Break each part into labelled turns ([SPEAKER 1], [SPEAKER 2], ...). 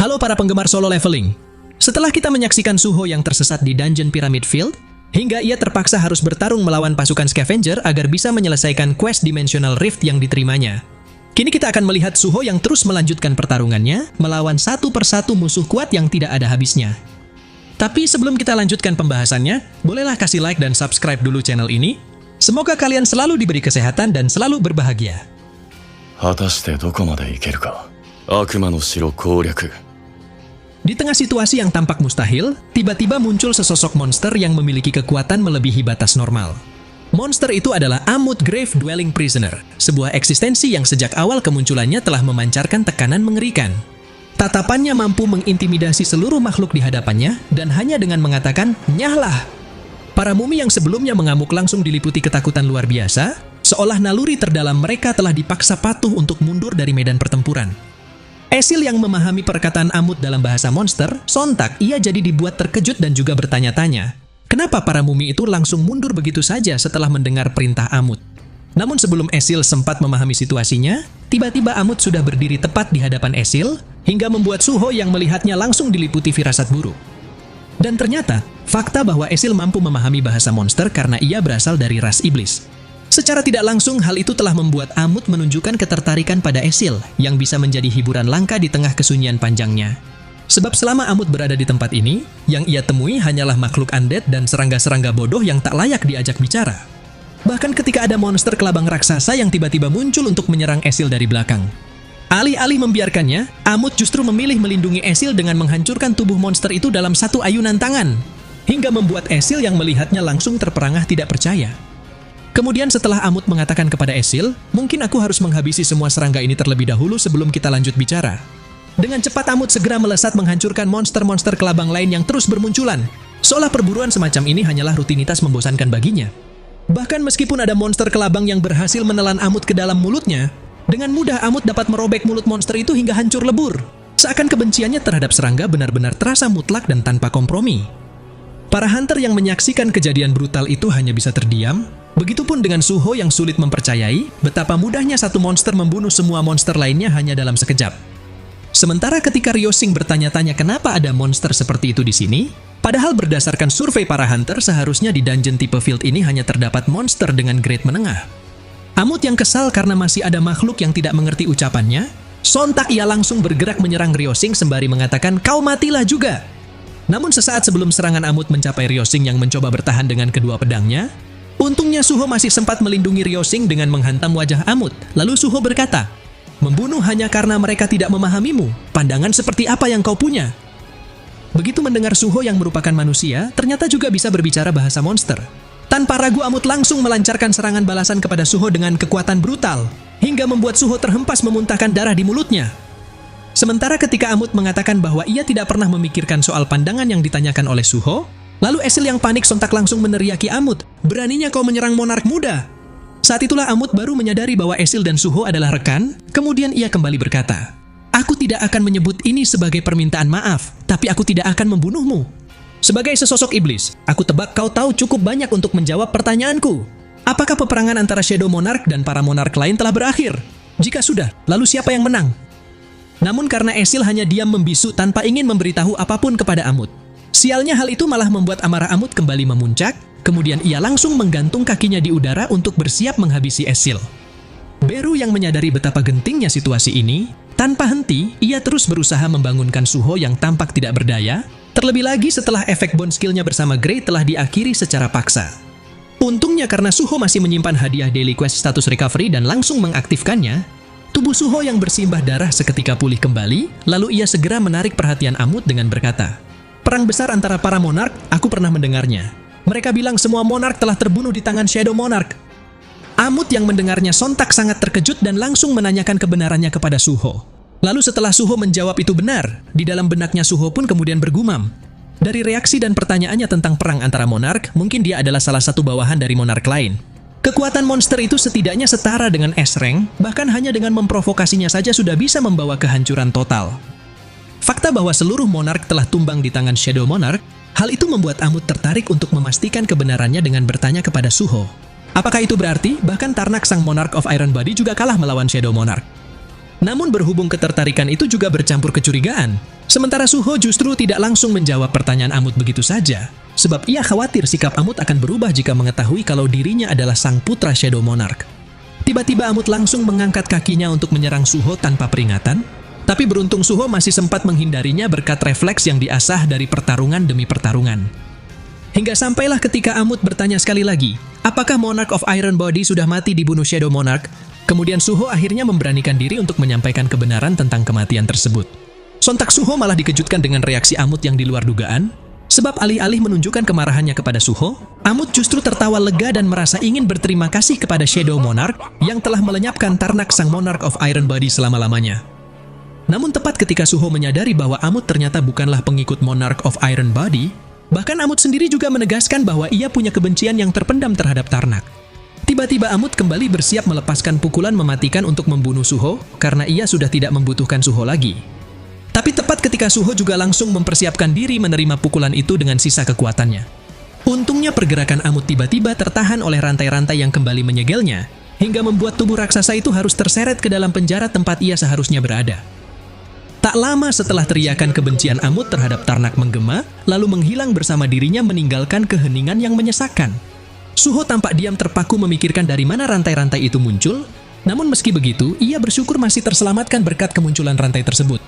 [SPEAKER 1] Halo para penggemar solo leveling. Setelah kita menyaksikan Suho yang tersesat di dungeon Pyramid Field, hingga ia terpaksa harus bertarung melawan pasukan scavenger agar bisa menyelesaikan quest Dimensional Rift yang diterimanya. Kini kita akan melihat Suho yang terus melanjutkan pertarungannya, melawan satu persatu musuh kuat yang tidak ada habisnya. Tapi sebelum kita lanjutkan pembahasannya, bolehlah kasih like dan subscribe dulu channel ini. Semoga kalian selalu diberi kesehatan dan selalu berbahagia.
[SPEAKER 2] 果たしてどこまで行けるか。悪魔の城攻略。
[SPEAKER 1] Di tengah situasi yang tampak mustahil, tiba-tiba muncul sesosok monster yang memiliki kekuatan melebihi batas normal. Monster itu adalah Amut Grave Dwelling Prisoner, sebuah eksistensi yang sejak awal kemunculannya telah memancarkan tekanan mengerikan. Tatapannya mampu mengintimidasi seluruh makhluk di hadapannya, dan hanya dengan mengatakan, "Nyahlah!" Para mumi yang sebelumnya mengamuk langsung diliputi ketakutan luar biasa, seolah naluri terdalam mereka telah dipaksa patuh untuk mundur dari medan pertempuran. Esil yang memahami perkataan Amut dalam bahasa monster, sontak ia jadi dibuat terkejut dan juga bertanya-tanya, kenapa para mumi itu langsung mundur begitu saja setelah mendengar perintah Amut? Namun sebelum Esil sempat memahami situasinya, tiba-tiba Amut sudah berdiri tepat di hadapan Esil, hingga membuat Suho yang melihatnya langsung diliputi firasat buruk. Dan ternyata, fakta bahwa Esil mampu memahami bahasa monster karena ia berasal dari ras iblis. Secara tidak langsung, hal itu telah membuat Amut menunjukkan ketertarikan pada Esil, yang bisa menjadi hiburan langka di tengah kesunyian panjangnya. Sebab selama Amut berada di tempat ini, yang ia temui hanyalah makhluk undead dan serangga-serangga bodoh yang tak layak diajak bicara. Bahkan ketika ada monster kelabang raksasa yang tiba-tiba muncul untuk menyerang Esil dari belakang. Alih-alih membiarkannya, Amut justru memilih melindungi Esil dengan menghancurkan tubuh monster itu dalam satu ayunan tangan, hingga membuat Esil yang melihatnya langsung terperangah tidak percaya. Kemudian setelah Amut mengatakan kepada Esil, mungkin aku harus menghabisi semua serangga ini terlebih dahulu sebelum kita lanjut bicara. Dengan cepat Amut segera melesat menghancurkan monster-monster kelabang lain yang terus bermunculan, seolah perburuan semacam ini hanyalah rutinitas membosankan baginya. Bahkan meskipun ada monster kelabang yang berhasil menelan Amut ke dalam mulutnya, dengan mudah Amut dapat merobek mulut monster itu hingga hancur lebur. Seakan kebenciannya terhadap serangga benar-benar terasa mutlak dan tanpa kompromi. Para hunter yang menyaksikan kejadian brutal itu hanya bisa terdiam. Begitupun dengan Suho yang sulit mempercayai betapa mudahnya satu monster membunuh semua monster lainnya hanya dalam sekejap. Sementara ketika Ryosing bertanya-tanya kenapa ada monster seperti itu di sini, padahal berdasarkan survei para hunter seharusnya di dungeon tipe field ini hanya terdapat monster dengan grade menengah. Amut yang kesal karena masih ada makhluk yang tidak mengerti ucapannya, sontak ia langsung bergerak menyerang Ryosing sembari mengatakan, "Kau matilah juga!" Namun sesaat sebelum serangan Amut mencapai Ryosing yang mencoba bertahan dengan kedua pedangnya, untungnya Suho masih sempat melindungi Ryosing dengan menghantam wajah Amut. Lalu Suho berkata, "Membunuh hanya karena mereka tidak memahamimu. Pandangan seperti apa yang kau punya?" Begitu mendengar Suho yang merupakan manusia, ternyata juga bisa berbicara bahasa monster. Tanpa ragu Amut langsung melancarkan serangan balasan kepada Suho dengan kekuatan brutal, hingga membuat Suho terhempas memuntahkan darah di mulutnya. Sementara ketika Amut mengatakan bahwa ia tidak pernah memikirkan soal pandangan yang ditanyakan oleh Suho, lalu Esil yang panik sontak langsung meneriaki Amut, "Beraninya kau menyerang monark muda?" Saat itulah Amut baru menyadari bahwa Esil dan Suho adalah rekan, kemudian ia kembali berkata, "Aku tidak akan menyebut ini sebagai permintaan maaf, tapi aku tidak akan membunuhmu. Sebagai sesosok iblis, aku tebak kau tahu cukup banyak untuk menjawab pertanyaanku. Apakah peperangan antara Shadow Monarch dan para monark lain telah berakhir? Jika sudah, lalu siapa yang menang?" Namun karena Esil hanya diam membisu tanpa ingin memberitahu apapun kepada Amut. Sialnya hal itu malah membuat amarah Amut kembali memuncak, kemudian ia langsung menggantung kakinya di udara untuk bersiap menghabisi Esil. Beru yang menyadari betapa gentingnya situasi ini, tanpa henti, ia terus berusaha membangunkan Suho yang tampak tidak berdaya, terlebih lagi setelah efek bond skill-nya bersama Grey telah diakhiri secara paksa. Untungnya karena Suho masih menyimpan hadiah daily quest status recovery dan langsung mengaktifkannya, tubuh Suho yang bersimbah darah seketika pulih kembali, lalu ia segera menarik perhatian Amut dengan berkata, "Perang besar antara para monark, aku pernah mendengarnya. Mereka bilang semua monark telah terbunuh di tangan Shadow Monarch." Amut yang mendengarnya sontak sangat terkejut dan langsung menanyakan kebenarannya kepada Suho. Lalu setelah Suho menjawab itu benar, di dalam benaknya Suho pun kemudian bergumam. Dari reaksi dan pertanyaannya tentang perang antara monark, mungkin dia adalah salah satu bawahan dari monark lain. Kekuatan monster itu setidaknya setara dengan S-Rank, bahkan hanya dengan memprovokasinya saja sudah bisa membawa kehancuran total. Fakta bahwa seluruh monark telah tumbang di tangan Shadow Monarch, hal itu membuat Amut tertarik untuk memastikan kebenarannya dengan bertanya kepada Suho. Apakah itu berarti bahkan Tarnak sang Monarch of Iron Body juga kalah melawan Shadow Monarch? Namun berhubung ketertarikan itu juga bercampur kecurigaan. Sementara Suho justru tidak langsung menjawab pertanyaan Amut begitu saja. Sebab ia khawatir sikap Amut akan berubah jika mengetahui kalau dirinya adalah sang putra Shadow Monarch. Tiba-tiba Amut langsung mengangkat kakinya untuk menyerang Suho tanpa peringatan. Tapi beruntung Suho masih sempat menghindarinya berkat refleks yang diasah dari pertarungan demi pertarungan. Hingga sampailah ketika Amut bertanya sekali lagi, apakah Monarch of Iron Body sudah mati dibunuh Shadow Monarch? Kemudian Suho akhirnya memberanikan diri untuk menyampaikan kebenaran tentang kematian tersebut. Sontak Suho malah dikejutkan dengan reaksi Amut yang di luar dugaan, sebab alih-alih menunjukkan kemarahannya kepada Suho, Amut justru tertawa lega dan merasa ingin berterima kasih kepada Shadow Monarch yang telah melenyapkan Tarnak sang Monarch of Iron Body selama-lamanya. Namun tepat ketika Suho menyadari bahwa Amut ternyata bukanlah pengikut Monarch of Iron Body, bahkan Amut sendiri juga menegaskan bahwa ia punya kebencian yang terpendam terhadap Tarnak. Tiba-tiba Amut kembali bersiap melepaskan pukulan mematikan untuk membunuh Suho karena ia sudah tidak membutuhkan Suho lagi. Tapi tepat ketika Suho juga langsung mempersiapkan diri menerima pukulan itu dengan sisa kekuatannya. Untungnya pergerakan Amut tiba-tiba tertahan oleh rantai-rantai yang kembali menyegelnya, hingga membuat tubuh raksasa itu harus terseret ke dalam penjara tempat ia seharusnya berada. Tak lama setelah teriakan kebencian Amut terhadap Tarnak menggema, lalu menghilang bersama dirinya meninggalkan keheningan yang menyesakan. Suho tampak diam terpaku memikirkan dari mana rantai-rantai itu muncul, namun meski begitu, ia bersyukur masih terselamatkan berkat kemunculan rantai tersebut.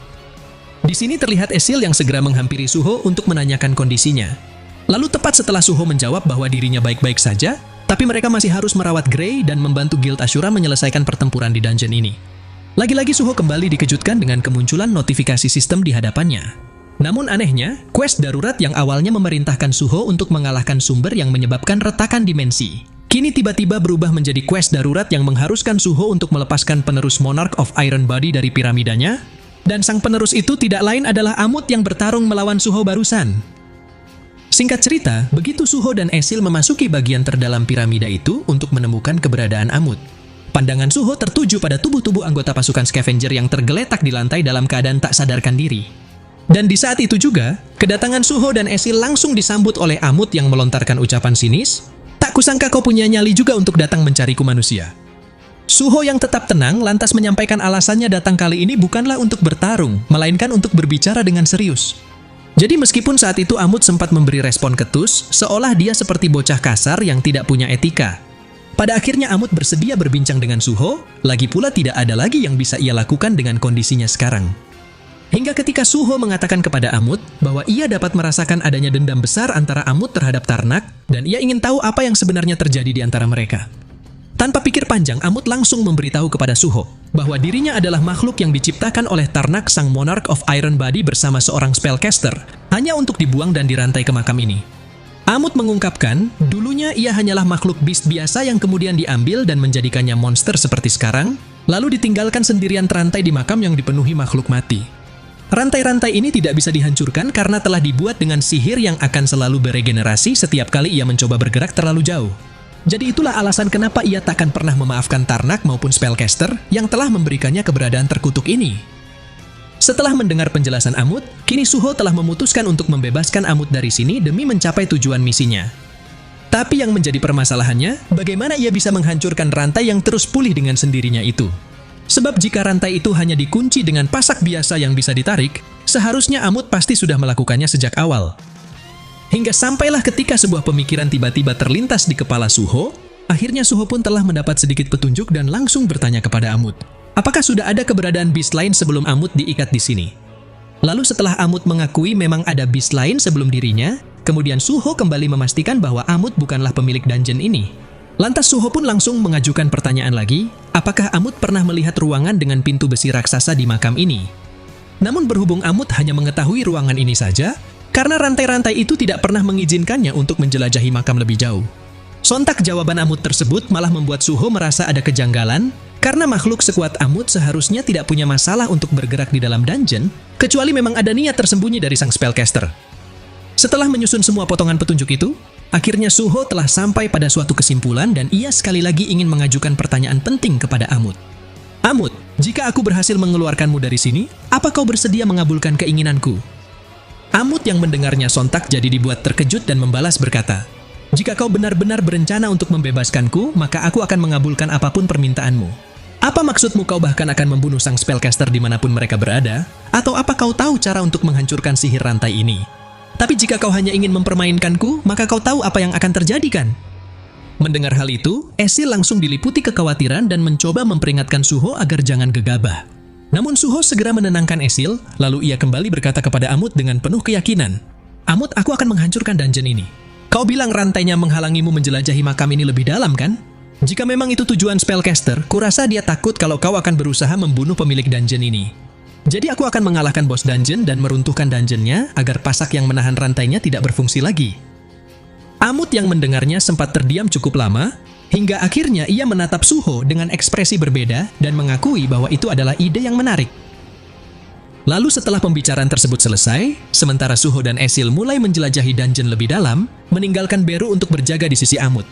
[SPEAKER 1] Di sini terlihat Esil yang segera menghampiri Suho untuk menanyakan kondisinya. Lalu tepat setelah Suho menjawab bahwa dirinya baik-baik saja, tapi mereka masih harus merawat Grey dan membantu Guild Ashura menyelesaikan pertempuran di dungeon ini. Lagi-lagi Suho kembali dikejutkan dengan kemunculan notifikasi sistem di hadapannya. Namun anehnya, quest darurat yang awalnya memerintahkan Suho untuk mengalahkan sumber yang menyebabkan retakan dimensi, kini tiba-tiba berubah menjadi quest darurat yang mengharuskan Suho untuk melepaskan penerus Monarch of Iron Body dari piramidanya, dan sang penerus itu tidak lain adalah Amut yang bertarung melawan Suho barusan. Singkat cerita, begitu Suho dan Esil memasuki bagian terdalam piramida itu untuk menemukan keberadaan Amut, pandangan Suho tertuju pada tubuh-tubuh anggota pasukan scavenger yang tergeletak di lantai dalam keadaan tak sadarkan diri. Dan di saat itu juga, kedatangan Suho dan Esil langsung disambut oleh Amut yang melontarkan ucapan sinis, "Tak kusangka kau punya nyali juga untuk datang mencariku manusia." Suho yang tetap tenang lantas menyampaikan alasannya datang kali ini bukanlah untuk bertarung, melainkan untuk berbicara dengan serius. Jadi meskipun saat itu Amut sempat memberi respon ketus, seolah dia seperti bocah kasar yang tidak punya etika. Pada akhirnya Amut bersedia berbincang dengan Suho, lagi pula tidak ada lagi yang bisa ia lakukan dengan kondisinya sekarang. Hingga ketika Suho mengatakan kepada Amut bahwa ia dapat merasakan adanya dendam besar antara Amut terhadap Tarnak, dan ia ingin tahu apa yang sebenarnya terjadi di antara mereka. Tanpa pikir panjang, Amut langsung memberitahu kepada Suho bahwa dirinya adalah makhluk yang diciptakan oleh Tarnak sang Monarch of Iron Body bersama seorang spellcaster, hanya untuk dibuang dan dirantai ke makam ini. Amut mengungkapkan, dulunya ia hanyalah makhluk beast biasa yang kemudian diambil dan menjadikannya monster seperti sekarang, lalu ditinggalkan sendirian terantai di makam yang dipenuhi makhluk mati. Rantai-rantai ini tidak bisa dihancurkan karena telah dibuat dengan sihir yang akan selalu beregenerasi setiap kali ia mencoba bergerak terlalu jauh. Jadi itulah alasan kenapa ia takkan pernah memaafkan Tarnak maupun spellcaster yang telah memberikannya keberadaan terkutuk ini. Setelah mendengar penjelasan Amut, kini Suho telah memutuskan untuk membebaskan Amut dari sini demi mencapai tujuan misinya. Tapi yang menjadi permasalahannya, bagaimana ia bisa menghancurkan rantai yang terus pulih dengan sendirinya itu? Sebab jika rantai itu hanya dikunci dengan pasak biasa yang bisa ditarik, seharusnya Amut pasti sudah melakukannya sejak awal. Hingga sampailah ketika sebuah pemikiran tiba-tiba terlintas di kepala Suho, akhirnya Suho pun telah mendapat sedikit petunjuk dan langsung bertanya kepada Amut, apakah sudah ada keberadaan beast lain sebelum Amut diikat di sini? Lalu setelah Amut mengakui memang ada beast lain sebelum dirinya, kemudian Suho kembali memastikan bahwa Amut bukanlah pemilik dungeon ini. Lantas Suho pun langsung mengajukan pertanyaan lagi, apakah Amut pernah melihat ruangan dengan pintu besi raksasa di makam ini? Namun berhubung Amut hanya mengetahui ruangan ini saja, karena rantai-rantai itu tidak pernah mengizinkannya untuk menjelajahi makam lebih jauh. Sontak jawaban Amut tersebut malah membuat Suho merasa ada kejanggalan, karena makhluk sekuat Amut seharusnya tidak punya masalah untuk bergerak di dalam dungeon, kecuali memang ada niat tersembunyi dari sang spellcaster. Setelah menyusun semua potongan petunjuk itu, akhirnya Suho telah sampai pada suatu kesimpulan dan ia sekali lagi ingin mengajukan pertanyaan penting kepada Amut. Amut, jika aku berhasil mengeluarkanmu dari sini, apa kau bersedia mengabulkan keinginanku? Amut yang mendengarnya sontak jadi dibuat terkejut dan membalas berkata, jika kau benar-benar berencana untuk membebaskanku, maka aku akan mengabulkan apapun permintaanmu. Apa maksudmu kau bahkan akan membunuh sang spellcaster dimanapun mereka berada? Atau apa kau tahu cara untuk menghancurkan sihir rantai ini? Tapi jika kau hanya ingin mempermainkanku, maka kau tahu apa yang akan terjadi kan? Mendengar hal itu, Esil langsung diliputi kekhawatiran dan mencoba memperingatkan Suho agar jangan gegabah. Namun Suho segera menenangkan Esil, lalu ia kembali berkata kepada Amut dengan penuh keyakinan, "Amut, aku akan menghancurkan dungeon ini. Kau bilang rantainya menghalangimu menjelajahi makam ini lebih dalam kan? Jika memang itu tujuan spellcaster, kurasa dia takut kalau kau akan berusaha membunuh pemilik dungeon ini. Jadi aku akan mengalahkan bos dungeon dan meruntuhkan dungeonnya agar pasak yang menahan rantainya tidak berfungsi lagi." Amut yang mendengarnya sempat terdiam cukup lama, hingga akhirnya ia menatap Suho dengan ekspresi berbeda dan mengakui bahwa itu adalah ide yang menarik. Lalu setelah pembicaraan tersebut selesai, sementara Suho dan Esil mulai menjelajahi dungeon lebih dalam, meninggalkan Beru untuk berjaga di sisi Amut.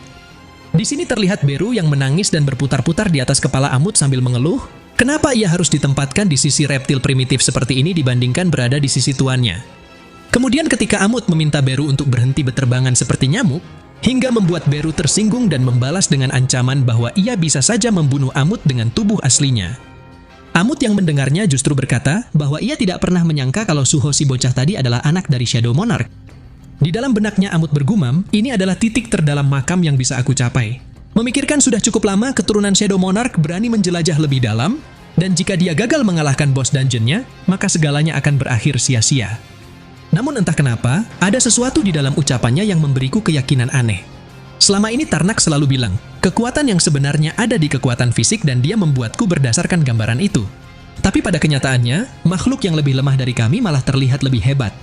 [SPEAKER 1] Di sini terlihat Beru yang menangis dan berputar-putar di atas kepala Amut sambil mengeluh, kenapa ia harus ditempatkan di sisi reptil primitif seperti ini dibandingkan berada di sisi tuannya. Kemudian ketika Amut meminta Beru untuk berhenti berterbangan seperti nyamuk, hingga membuat Beru tersinggung dan membalas dengan ancaman bahwa ia bisa saja membunuh Amut dengan tubuh aslinya. Amut yang mendengarnya justru berkata bahwa ia tidak pernah menyangka kalau Suho si bocah tadi adalah anak dari Shadow Monarch. Di dalam benaknya Amut bergumam, ini adalah titik terdalam makam yang bisa aku capai. Memikirkan sudah cukup lama keturunan Shadow Monarch berani menjelajah lebih dalam, dan jika dia gagal mengalahkan bos dungeonnya, maka segalanya akan berakhir sia-sia. Namun entah kenapa, ada sesuatu di dalam ucapannya yang memberiku keyakinan aneh. Selama ini Tarnak selalu bilang, kekuatan yang sebenarnya ada di kekuatan fisik dan dia membuatku berdasarkan gambaran itu. Tapi pada kenyataannya, makhluk yang lebih lemah dari kami malah terlihat lebih hebat.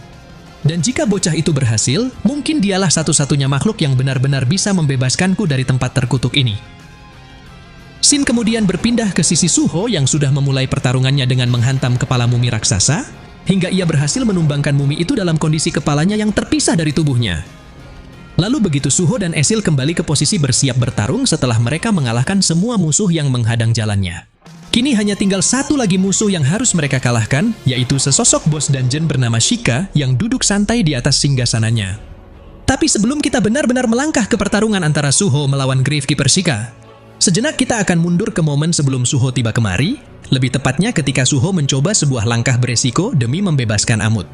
[SPEAKER 1] Dan jika bocah itu berhasil, mungkin dialah satu-satunya makhluk yang benar-benar bisa membebaskanku dari tempat terkutuk ini. Sin kemudian berpindah ke sisi Suho yang sudah memulai pertarungannya dengan menghantam kepala mumi raksasa, hingga ia berhasil menumbangkan mumi itu dalam kondisi kepalanya yang terpisah dari tubuhnya. Lalu begitu Suho dan Esil kembali ke posisi bersiap bertarung setelah mereka mengalahkan semua musuh yang menghadang jalannya. Kini hanya tinggal satu lagi musuh yang harus mereka kalahkan, yaitu sesosok bos dungeon bernama Shika yang duduk santai di atas singgasananya. Tapi sebelum kita benar-benar melangkah ke pertarungan antara Suho melawan Gravekeeper Shika, sejenak kita akan mundur ke momen sebelum Suho tiba kemari, lebih tepatnya ketika Suho mencoba sebuah langkah beresiko demi membebaskan Amut.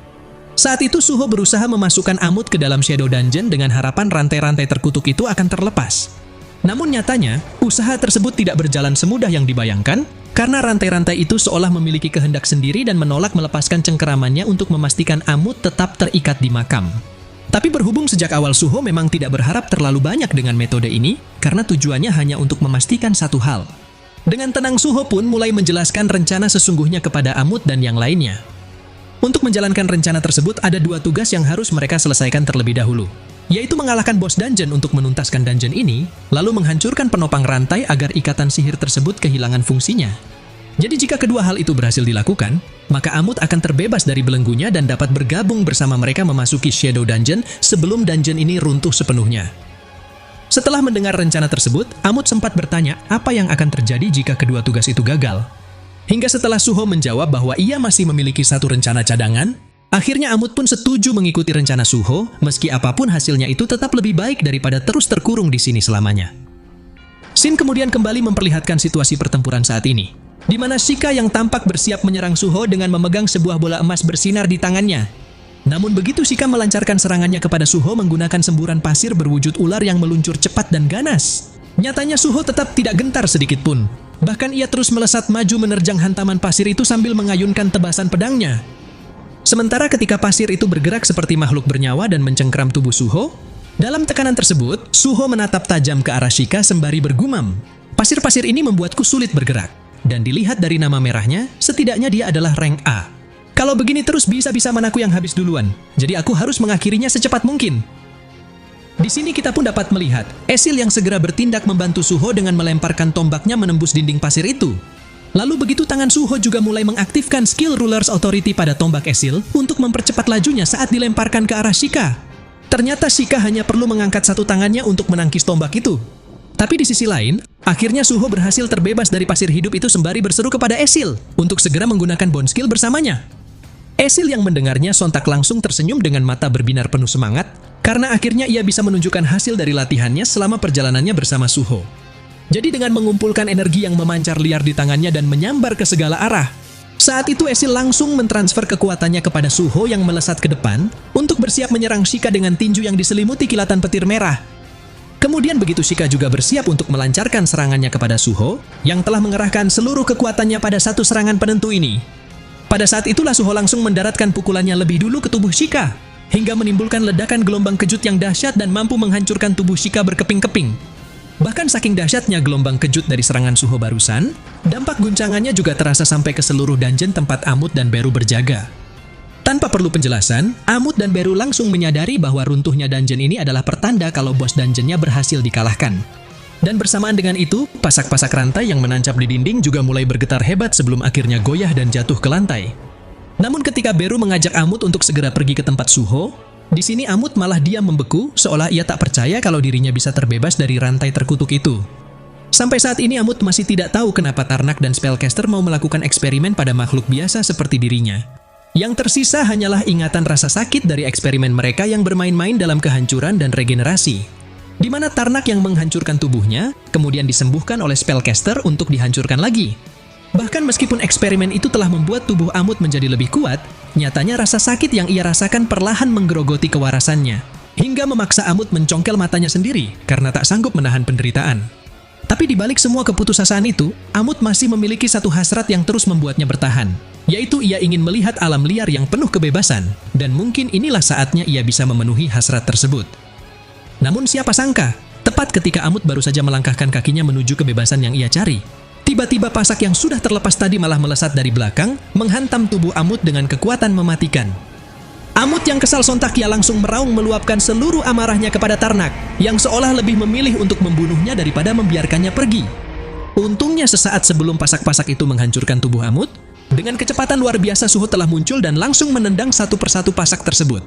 [SPEAKER 1] Saat itu Suho berusaha memasukkan Amut ke dalam Shadow Dungeon dengan harapan rantai-rantai terkutuk itu akan terlepas. Namun nyatanya, usaha tersebut tidak berjalan semudah yang dibayangkan, karena rantai-rantai itu seolah memiliki kehendak sendiri dan menolak melepaskan cengkeramannya untuk memastikan Amut tetap terikat di makam. Tapi berhubung sejak awal Suho memang tidak berharap terlalu banyak dengan metode ini, karena tujuannya hanya untuk memastikan satu hal. Dengan tenang Suho pun mulai menjelaskan rencana sesungguhnya kepada Amut dan yang lainnya. Untuk menjalankan rencana tersebut ada dua tugas yang harus mereka selesaikan terlebih dahulu, yaitu mengalahkan bos dungeon untuk menuntaskan dungeon ini, lalu menghancurkan penopang rantai agar ikatan sihir tersebut kehilangan fungsinya. Jadi jika kedua hal itu berhasil dilakukan, maka Amut akan terbebas dari belenggunya dan dapat bergabung bersama mereka memasuki Shadow Dungeon sebelum dungeon ini runtuh sepenuhnya. Setelah mendengar rencana tersebut, Amut sempat bertanya apa yang akan terjadi jika kedua tugas itu gagal. Hingga setelah Suho menjawab bahwa ia masih memiliki satu rencana cadangan, akhirnya Amut pun setuju mengikuti rencana Suho, meski apapun hasilnya itu tetap lebih baik daripada terus terkurung di sini selamanya. Sin kemudian kembali memperlihatkan situasi pertempuran saat ini, di mana Shika yang tampak bersiap menyerang Suho dengan memegang sebuah bola emas bersinar di tangannya. Namun begitu Shika melancarkan serangannya kepada Suho menggunakan semburan pasir berwujud ular yang meluncur cepat dan ganas, nyatanya Suho tetap tidak gentar sedikit pun. Bahkan ia terus melesat maju menerjang hantaman pasir itu sambil mengayunkan tebasan pedangnya. Sementara ketika pasir itu bergerak seperti makhluk bernyawa dan mencengkeram tubuh Suho, dalam tekanan tersebut, Suho menatap tajam ke arah Shika sembari bergumam, "Pasir-pasir ini membuatku sulit bergerak. Dan dilihat dari nama merahnya, setidaknya dia adalah rank A. Kalau begini terus bisa-bisa manaku yang habis duluan, jadi aku harus mengakhirinya secepat mungkin." Di sini kita pun dapat melihat Esil yang segera bertindak membantu Suho dengan melemparkan tombaknya menembus dinding pasir itu. Lalu begitu tangan Suho juga mulai mengaktifkan skill Ruler's Authority pada tombak Esil untuk mempercepat lajunya saat dilemparkan ke arah Shika. Ternyata Shika hanya perlu mengangkat satu tangannya untuk menangkis tombak itu. Tapi di sisi lain, akhirnya Suho berhasil terbebas dari pasir hidup itu sembari berseru kepada Esil untuk segera menggunakan bone skill bersamanya. Esil yang mendengarnya sontak langsung tersenyum dengan mata berbinar penuh semangat, karena akhirnya ia bisa menunjukkan hasil dari latihannya selama perjalanannya bersama Suho. Jadi dengan mengumpulkan energi yang memancar liar di tangannya dan menyambar ke segala arah, saat itu Esil langsung mentransfer kekuatannya kepada Suho yang melesat ke depan untuk bersiap menyerang Shika dengan tinju yang diselimuti kilatan petir merah. Kemudian begitu Shika juga bersiap untuk melancarkan serangannya kepada Suho yang telah mengerahkan seluruh kekuatannya pada satu serangan penentu ini. Pada saat itulah Suho langsung mendaratkan pukulannya lebih dulu ke tubuh Shika, hingga menimbulkan ledakan gelombang kejut yang dahsyat dan mampu menghancurkan tubuh Shika berkeping-keping. Bahkan saking dahsyatnya gelombang kejut dari serangan Suho barusan, dampak guncangannya juga terasa sampai ke seluruh dungeon tempat Amut dan Beru berjaga. Tanpa perlu penjelasan, Amut dan Beru langsung menyadari bahwa runtuhnya dungeon ini adalah pertanda kalau bos dungeonnya berhasil dikalahkan. Dan bersamaan dengan itu, pasak-pasak rantai yang menancap di dinding juga mulai bergetar hebat sebelum akhirnya goyah dan jatuh ke lantai. Namun ketika Beru mengajak Amut untuk segera pergi ke tempat Suho, di sini Amut malah diam membeku seolah ia tak percaya kalau dirinya bisa terbebas dari rantai terkutuk itu. Sampai saat ini Amut masih tidak tahu kenapa Tarnak dan Spellcaster mau melakukan eksperimen pada makhluk biasa seperti dirinya. Yang tersisa hanyalah ingatan rasa sakit dari eksperimen mereka yang bermain-main dalam kehancuran dan regenerasi, di mana Tarnak yang menghancurkan tubuhnya kemudian disembuhkan oleh Spellcaster untuk dihancurkan lagi. Bahkan meskipun eksperimen itu telah membuat tubuh Amut menjadi lebih kuat, nyatanya rasa sakit yang ia rasakan perlahan menggerogoti kewarasannya, hingga memaksa Amut mencongkel matanya sendiri karena tak sanggup menahan penderitaan. Tapi di balik semua keputusasaan itu, Amut masih memiliki satu hasrat yang terus membuatnya bertahan, yaitu ia ingin melihat alam liar yang penuh kebebasan, dan mungkin inilah saatnya ia bisa memenuhi hasrat tersebut. Namun siapa sangka, tepat ketika Amut baru saja melangkahkan kakinya menuju kebebasan yang ia cari, tiba-tiba pasak yang sudah terlepas tadi malah melesat dari belakang, menghantam tubuh Amut dengan kekuatan mematikan. Amut yang kesal sontak ia langsung meraung meluapkan seluruh amarahnya kepada Tarnak, yang seolah lebih memilih untuk membunuhnya daripada membiarkannya pergi. Untungnya sesaat sebelum pasak-pasak itu menghancurkan tubuh Amut, dengan kecepatan luar biasa Suho telah muncul dan langsung menendang satu persatu pasak tersebut.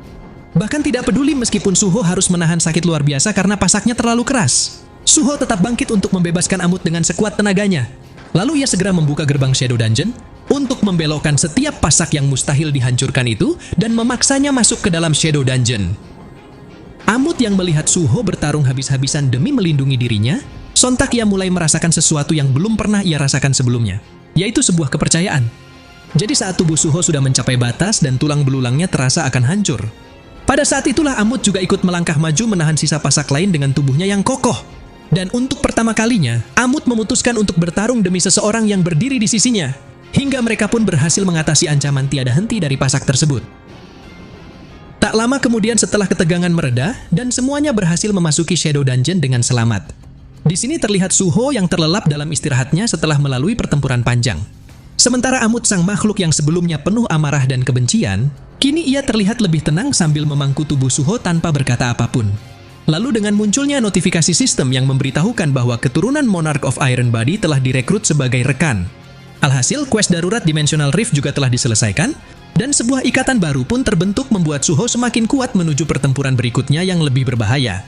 [SPEAKER 1] Bahkan tidak peduli meskipun Suho harus menahan sakit luar biasa karena pasaknya terlalu keras, Suho tetap bangkit untuk membebaskan Amut dengan sekuat tenaganya. Lalu ia segera membuka gerbang Shadow Dungeon untuk membelokkan setiap pasak yang mustahil dihancurkan itu dan memaksanya masuk ke dalam Shadow Dungeon. Amut yang melihat Suho bertarung habis-habisan demi melindungi dirinya, sontak ia mulai merasakan sesuatu yang belum pernah ia rasakan sebelumnya, yaitu sebuah kepercayaan. Jadi saat tubuh Suho sudah mencapai batas dan tulang belulangnya terasa akan hancur, pada saat itulah Amut juga ikut melangkah maju menahan sisa pasak lain dengan tubuhnya yang kokoh. Dan untuk pertama kalinya, Amut memutuskan untuk bertarung demi seseorang yang berdiri di sisinya, hingga mereka pun berhasil mengatasi ancaman tiada henti dari pasak tersebut. Tak lama kemudian setelah ketegangan mereda, dan semuanya berhasil memasuki Shadow Dungeon dengan selamat. Di sini terlihat Suho yang terlelap dalam istirahatnya setelah melalui pertempuran panjang. Sementara Amut sang makhluk yang sebelumnya penuh amarah dan kebencian, kini ia terlihat lebih tenang sambil memangku tubuh Suho tanpa berkata apapun. Lalu dengan munculnya notifikasi sistem yang memberitahukan bahwa keturunan Monarch of Iron Body telah direkrut sebagai rekan. Alhasil, quest darurat Dimensional Rift juga telah diselesaikan, dan sebuah ikatan baru pun terbentuk membuat Suho semakin kuat menuju pertempuran berikutnya yang lebih berbahaya.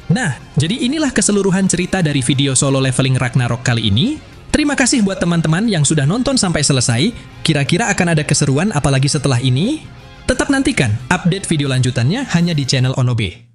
[SPEAKER 1] Nah, jadi inilah keseluruhan cerita dari video solo leveling Ragnarok kali ini. Terima kasih buat teman-teman yang sudah nonton sampai selesai. Kira-kira akan ada keseruan apalagi setelah ini? Tetap nantikan update video lanjutannya hanya di channel Onobe.